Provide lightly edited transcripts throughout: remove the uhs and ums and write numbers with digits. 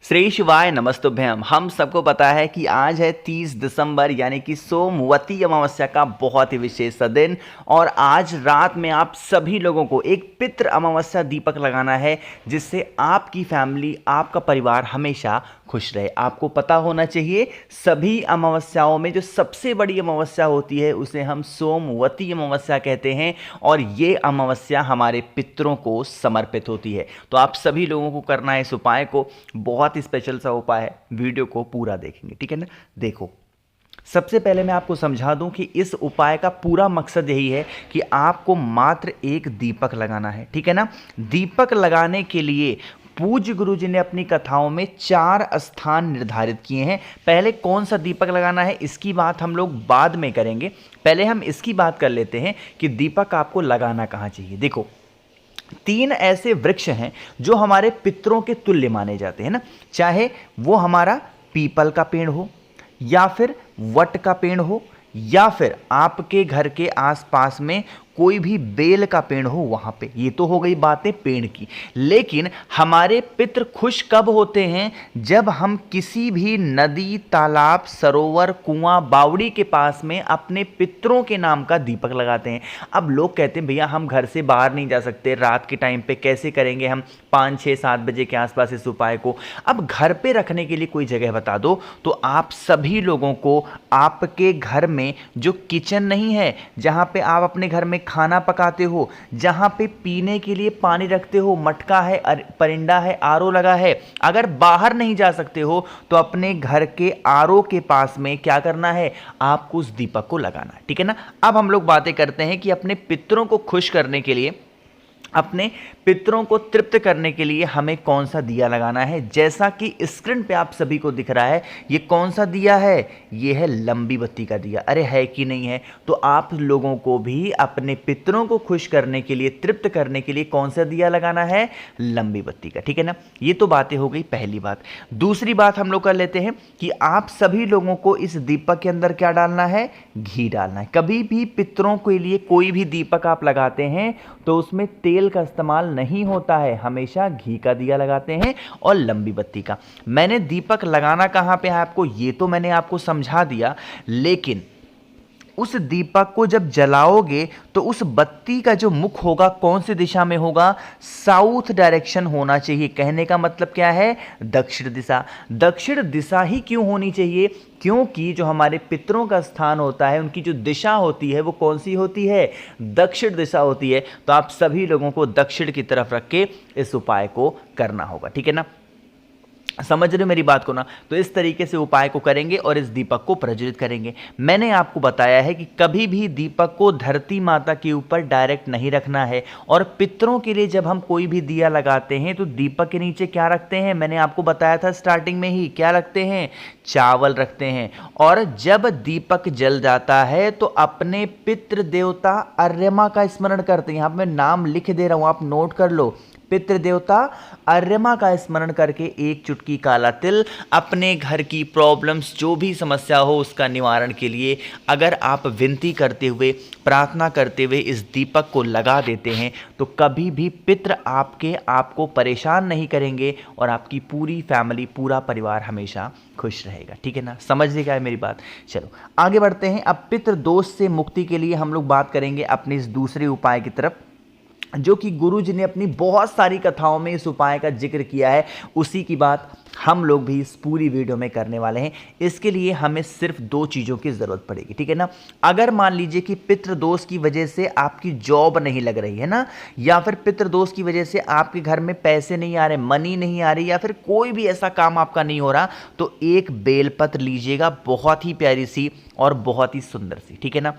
श्री शिवाय नमस्तुभ्यम। हम सबको पता है कि आज है 30 दिसंबर यानी कि सोमवती अमावस्या का बहुत ही विशेष दिन। और आज रात में आप सभी लोगों को एक पितृ अमावस्या दीपक लगाना है, जिससे आपकी फैमिली, आपका परिवार हमेशा खुश रहे। आपको पता होना चाहिए सभी अमावस्याओं में जो सबसे बड़ी अमावस्या होती है उसे हम सोमवती अमावस्या कहते हैं, और ये अमावस्या हमारे पितरों को समर्पित होती है। तो आप सभी लोगों को करना है इस उपाय को, बहुत स्पेशल सा उपाय है। वीडियो को पूरा देखेंगे, ठीक है ना। देखो, सबसे पहले मैं आपको समझा दूं कि इस उपाय का पूरा मकसद यही है कि आपको मात्र एक दीपक लगाना है, ठीक है ना। दीपक लगाने के लिए पूज्य गुरु जी ने अपनी कथाओं में 4 स्थान निर्धारित किए हैं। पहले कौन सा दीपक लगाना है इसकी बात हम लोग बाद में करेंगे, पहले हम इसकी बात कर लेते हैं कि दीपक आपको लगाना कहाँ चाहिए। देखो, 3 ऐसे वृक्ष हैं जो हमारे पितरों के तुल्य माने जाते हैं ना, चाहे वो हमारा पीपल का पेड़ हो या फिर वट का पेड़ हो या फिर आपके घर के आसपास में कोई भी बेल का पेड़ हो वहां पे। ये तो हो गई बातें पेड़ की। लेकिन हमारे पितृ खुश कब होते हैं? जब हम किसी भी नदी, तालाब, सरोवर, कुआं, बावड़ी के पास में अपने पितरों के नाम का दीपक लगाते हैं। अब लोग कहते हैं भैया हम घर से बाहर नहीं जा सकते, रात के टाइम पे कैसे करेंगे हम 5, 6, 7 बजे के आसपास इस उपाय को। अब घर पे रखने के लिए कोई जगह बता दो। तो आप सभी लोगों को आपके घर में जो किचन नहीं है, जहां पे आप अपने घर में खाना पकाते हो, जहां पे पीने के लिए पानी रखते हो, मटका है, परिंदा है, आरओ लगा है, अगर बाहर नहीं जा सकते हो तो अपने घर के आरओ के पास में क्या करना है, आपको उस दीपक को लगाना है, ठीक है ना। अब हम लोग बातें करते हैं कि अपने पितरों को खुश करने के लिए, अपने पितरों को तृप्त करने के लिए हमें कौन सा दिया लगाना है। जैसा कि स्क्रीन पे आप सभी को दिख रहा है, ये कौन सा दिया है? ये है लंबी बत्ती का दिया। अरे है कि नहीं है? तो आप लोगों को भी अपने पितरों को खुश करने के लिए, तृप्त करने के लिए कौन सा दिया लगाना है? लंबी बत्ती का, ठीक है ना। ये तो बातें हो गई पहली बात। दूसरी बात हम लोग कर लेते हैं कि आप सभी लोगों को इस दीपक के अंदर क्या डालना है? घी डालना है। कभी भी पितरों के लिए कोई भी दीपक आप लगाते हैं तो उसमें तेल का इस्तेमाल नहीं होता है, हमेशा घी का दिया लगाते हैं और लंबी बत्ती का। मैंने दीपक लगाना कहां पे है आपको ये तो मैंने आपको समझा दिया, लेकिन उस दीपक को जब जलाओगे तो उस बत्ती का जो मुख होगा कौन सी दिशा में होगा? साउथ डायरेक्शन होना चाहिए। कहने का मतलब क्या है? दक्षिण दिशा। दक्षिण दिशा ही क्यों होनी चाहिए? क्योंकि जो हमारे पितरों का स्थान होता है, उनकी जो दिशा होती है वो कौन सी होती है? दक्षिण दिशा होती है। तो आप सभी लोगों को दक्षिण की तरफ रख के इस उपाय को करना होगा, ठीक है ना। समझ रहे हो मेरी बात को ना। तो इस तरीके से उपाय को करेंगे और इस दीपक को प्रज्वलित करेंगे। मैंने आपको बताया है कि कभी भी दीपक को धरती माता के ऊपर डायरेक्ट नहीं रखना है। और पितरों के लिए जब हम कोई भी दिया लगाते हैं तो दीपक के नीचे क्या रखते हैं? मैंने आपको बताया था स्टार्टिंग में ही, क्या रखते हैं? चावल रखते हैं। और जब दीपक जल जाता है तो अपने पितृ देवता अर्यमा का स्मरण करते हैं। यहां पर मैं नाम लिख दे रहा हूं, आप नोट कर लो। पितृ देवता अर्यमा का स्मरण करके एक चुटकी काला तिल अपने घर की प्रॉब्लम्स, जो भी समस्या हो उसका निवारण के लिए अगर आप विनती करते हुए, प्रार्थना करते हुए इस दीपक को लगा देते हैं तो कभी भी पितृ आपको परेशान नहीं करेंगे और आपकी पूरी फैमिली, पूरा परिवार हमेशा खुश रहेगा, ठीक है ना। समझ लीजिएगा है मेरी बात। चलो आगे बढ़ते हैं। अब पितृ दोष से मुक्ति के लिए हम लोग बात करेंगे अपने इस दूसरे उपाय की तरफ, जो कि गुरु जी ने अपनी बहुत सारी कथाओं में इस उपाय का जिक्र किया है। उसी की बात हम लोग भी इस पूरी वीडियो में करने वाले हैं। इसके लिए हमें सिर्फ 2 चीज़ों की ज़रूरत पड़ेगी, ठीक है ना। अगर मान लीजिए कि पितृदोष की वजह से आपकी जॉब नहीं लग रही है ना, या फिर पितृदोष की वजह से आपके घर में पैसे नहीं आ रहे, मनी नहीं आ रही, या फिर कोई भी ऐसा काम आपका नहीं हो रहा, तो एक बेलपत्र लीजिएगा, बहुत ही प्यारी सी और बहुत ही सुंदर सी, ठीक है ना।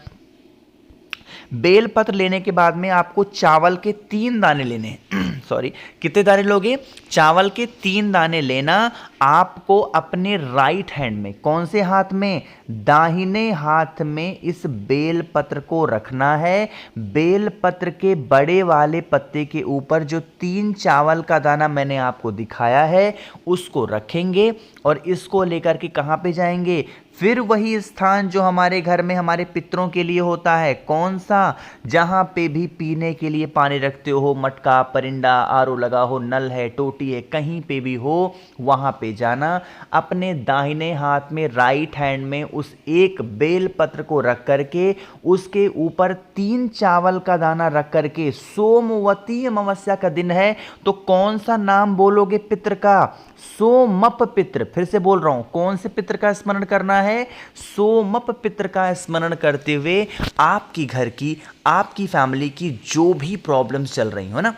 बेलपत्र लेने के बाद में आपको चावल के 3 दाने लेने हैं। सॉरी, कितने दाने लोगे? चावल के 3 दाने लेना। आपको अपने राइट हैंड में, कौन से हाथ में? दाहिने हाथ में इस बेलपत्र को रखना है। बेलपत्र के बड़े वाले पत्ते के ऊपर जो 3 चावल का दाना मैंने आपको दिखाया है उसको रखेंगे और इसको लेकर के कहां पे जाएंगे? फिर वही स्थान जो हमारे घर में हमारे पितरों के लिए होता है, कौन सा, जहाँ पे भी पीने के लिए पानी रखते हो, मटका, परिंदा, आरओ लगा हो, नल है, टोटी है, कहीं पे भी हो वहाँ पे जाना, अपने दाहिने हाथ में राइट हैंड में उस एक बेल पत्र को रख करके उसके ऊपर 3 चावल का दाना रख करके, सोमवती अमावस्या का दिन है तो कौन सा नाम बोलोगे पित्र का, सोमप पित्र। फिर से बोल रहा हूं, कौन से पित्र का स्मरण करना है, सोमप पित्र का स्मरण करते हुए आपकी घर की, आपकी फैमिली की जो भी प्रॉब्लम्स चल रही हो ना,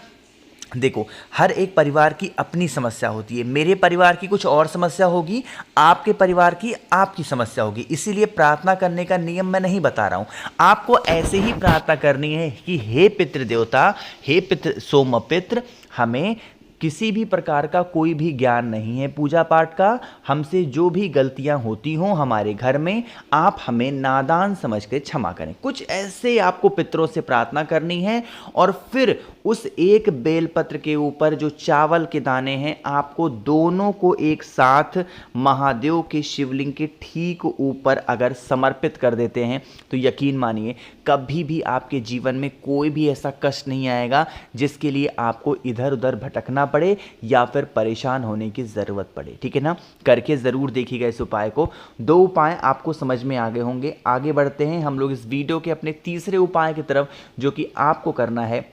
देखो हर एक परिवार की अपनी समस्या होती है, मेरे परिवार की कुछ और समस्या होगी, आपके परिवार की आपकी समस्या होगी, इसीलिए प्रार्थना करने का नियम मैं नहीं बता रहा हूं, आपको ऐसे ही प्रार्थना करनी है कि हे पितृ देवता, हे पितृ सोम पितृ, हमें किसी भी प्रकार का कोई भी ज्ञान नहीं है पूजा पाठ का, हमसे जो भी गलतियां होती हों हमारे घर में, आप हमें नादान समझ के क्षमा करें। कुछ ऐसे आपको पितरों से प्रार्थना करनी है और फिर उस एक बेलपत्र के ऊपर जो चावल के दाने हैं, आपको दोनों को एक साथ महादेव के शिवलिंग के ठीक ऊपर अगर समर्पित कर देते हैं तो यकीन मानिए कभी भी आपके जीवन में कोई भी ऐसा कष्ट नहीं आएगा जिसके लिए आपको इधर उधर भटकना पड़े या फिर परेशान होने की ज़रूरत पड़े। ठीक है ना, करके ज़रूर देखिएगा इस उपाय को। 2 उपाय आपको समझ में आ गए होंगे। आगे बढ़ते हैं हम लोग इस वीडियो के अपने तीसरे उपाय की तरफ, जो कि आपको करना है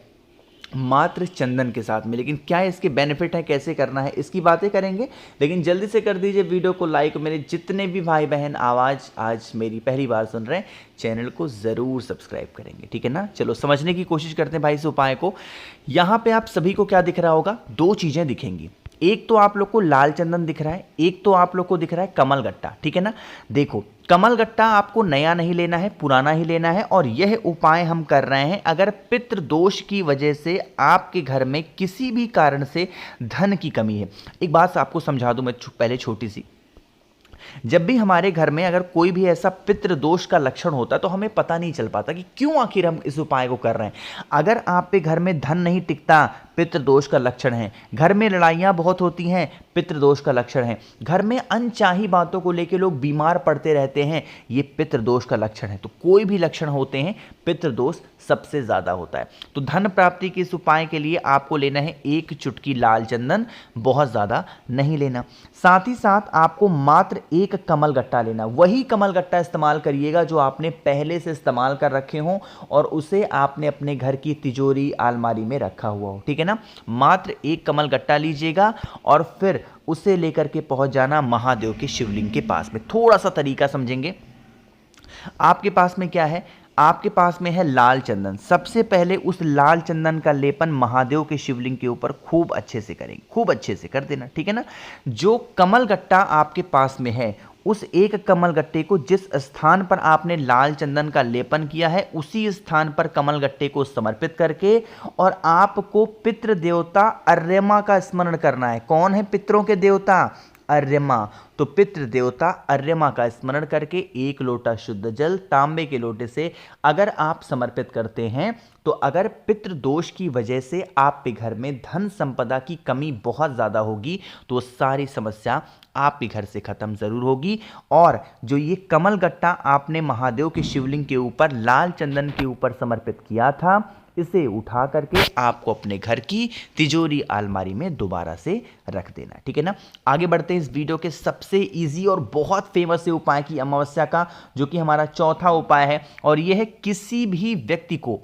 मात्र चंदन के साथ में। लेकिन क्या इसके बेनिफिट है, कैसे करना है, इसकी बातें करेंगे, लेकिन जल्दी से कर दीजिए वीडियो को लाइक। मेरे जितने भी भाई बहन आवाज़ आज मेरी पहली बार सुन रहे हैं, चैनल को ज़रूर सब्सक्राइब करेंगे। ठीक है ना, चलो समझने की कोशिश करते हैं भाई इस उपाय को। यहाँ पे आप सभी को क्या दिख रहा होगा, 2 चीज़ें दिखेंगी। एक तो आप लोग को लाल चंदन दिख रहा है, एक तो आप लोग को दिख रहा है कमल गट्टा। ठीक है ना, देखो कमल गट्टा आपको नया नहीं लेना है, पुराना ही लेना है। और यह उपाय हम कर रहे हैं अगर पितृ दोष की वजह से आपके घर में किसी भी कारण से धन की कमी है। एक बात आपको समझा दूं मैं पहले छोटी सी, जब भी हमारे घर में अगर कोई भी ऐसा पितृ दोष का लक्षण होता है तो हमें पता नहीं चल पाता कि क्यों आखिर हम इस उपाय को कर रहे हैं। अगर आप पे घर में धन नहीं टिकता, पितृ दोष का लक्षण है। घर में लड़ाइयाँ बहुत होती हैं, पितृ दोष का लक्षण है। घर में अनचाही बातों को लेकर लोग बीमार पड़ते रहते हैं, ये पितृ दोष का लक्षण है। तो कोई भी लक्षण होते हैं, पितृ दोष सबसे ज़्यादा होता है। तो धन प्राप्ति के इस उपाय के लिए आपको लेना है 1 चुटकी लाल चंदन, बहुत ज़्यादा नहीं लेना। साथ ही साथ आपको मात्र 1 कमल गट्टा लेना। वही कमल गट्टा इस्तेमाल करिएगा जो आपने पहले से इस्तेमाल कर रखे हों और उसे आपने अपने घर की तिजोरी अलमारी में रखा हुआ हो। ठीक है ना, मात्र 1 कमल गट्टा लीजिएगा और फिर उसे लेकर के पहुंच जाना महादेव के शिवलिंग के पास में। थोड़ा सा तरीका समझेंगे। आपके पास में क्या है, आपके पास में है लाल चंदन। सबसे पहले उस लाल चंदन का लेपन महादेव के शिवलिंग के ऊपर खूब अच्छे से करेंगे, खूब अच्छे से कर देना। ठीक है ना, जो कमल गट्टा आपके पास में है, उस 1 कमल गट्टे को जिस स्थान पर आपने लाल चंदन का लेपन किया है उसी स्थान पर कमल गट्टे को समर्पित करके, और आपको पितृ देवता अर्यमा का स्मरण करना है। कौन है पितरों के देवता, अर्यमा। तो पितृ देवता अर्यमा का स्मरण करके 1 लोटा शुद्ध जल तांबे के लोटे से अगर आप समर्पित करते हैं, तो अगर पितृ दोष की वजह से आपके घर में धन संपदा की कमी बहुत ज़्यादा होगी तो सारी समस्या आपके घर से खत्म ज़रूर होगी। और जो ये कमल गट्टा आपने महादेव के शिवलिंग के ऊपर लाल चंदन के ऊपर समर्पित किया था, इसे उठा करके आपको अपने घर की तिजोरी अलमारी में दोबारा से रख देना। ठीक है ना, आगे बढ़ते हैं इस वीडियो के सबसे इजी और बहुत फेमस उपाय की अमावस्या का, जो कि हमारा चौथा उपाय है। और यह है किसी भी व्यक्ति को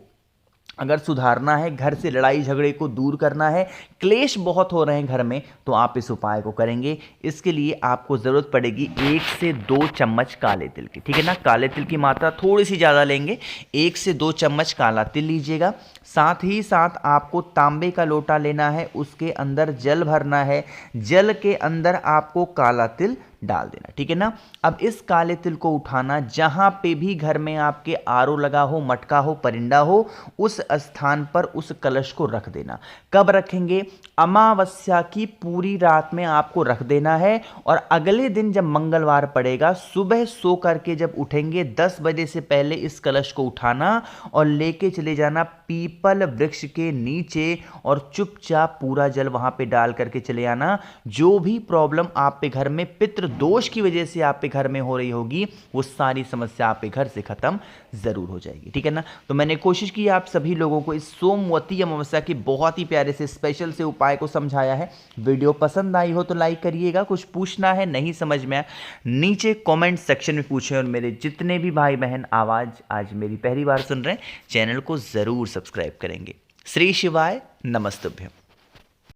अगर सुधारना है, घर से लड़ाई झगड़े को दूर करना है, क्लेश बहुत हो रहे हैं घर में, तो आप इस उपाय को करेंगे। इसके लिए आपको ज़रूरत पड़ेगी 1 से 2 चम्मच काले तिल की। ठीक है ना, काले तिल की मात्रा थोड़ी सी ज़्यादा लेंगे, 1 से 2 चम्मच काला तिल लीजिएगा। साथ ही साथ आपको तांबे का लोटा लेना है, उसके अंदर जल भरना है, जल के अंदर आपको काला तिल डाल देना। ठीक है ना, अब इस काले तिल को उठाना, जहां पे भी घर में आपके आरओ लगा हो, मटका हो, परिंदा हो, उस स्थान पर उस कलश को रख देना। कब रखेंगे, अमावस्या की पूरी रात में आपको रख देना है। और अगले दिन जब मंगलवार पड़ेगा, सुबह सो करके जब उठेंगे 10 बजे से पहले इस कलश को उठाना और लेके चले जाना पीपल वृक्ष के नीचे और चुपचाप पूरा जल वहां पे डाल करके चले आना। जो भी प्रॉब्लम आप पे घर में पितृ दोष की वजह से आप पे घर में हो रही होगी वो सारी समस्या आप पे घर से खत्म जरूर हो जाएगी, ठीक है ना। तो मैंने कोशिश की आप सभी लोगों को इस सोमवती अमावस्या के बहुत ही प्यारे से स्पेशल से उपाय को समझाया है। वीडियो पसंद आई हो तो लाइक करिएगा, कुछ पूछना है नहीं समझ में आया नीचे कमेंट सेक्शन में पूछें, और मेरे जितने भी भाई बहन आवाज आज मेरी पहली बार सुन रहे हैं चैनल को जरूर सब्सक्राइब करेंगे। श्री शिवाय नमस्तुभ्यम।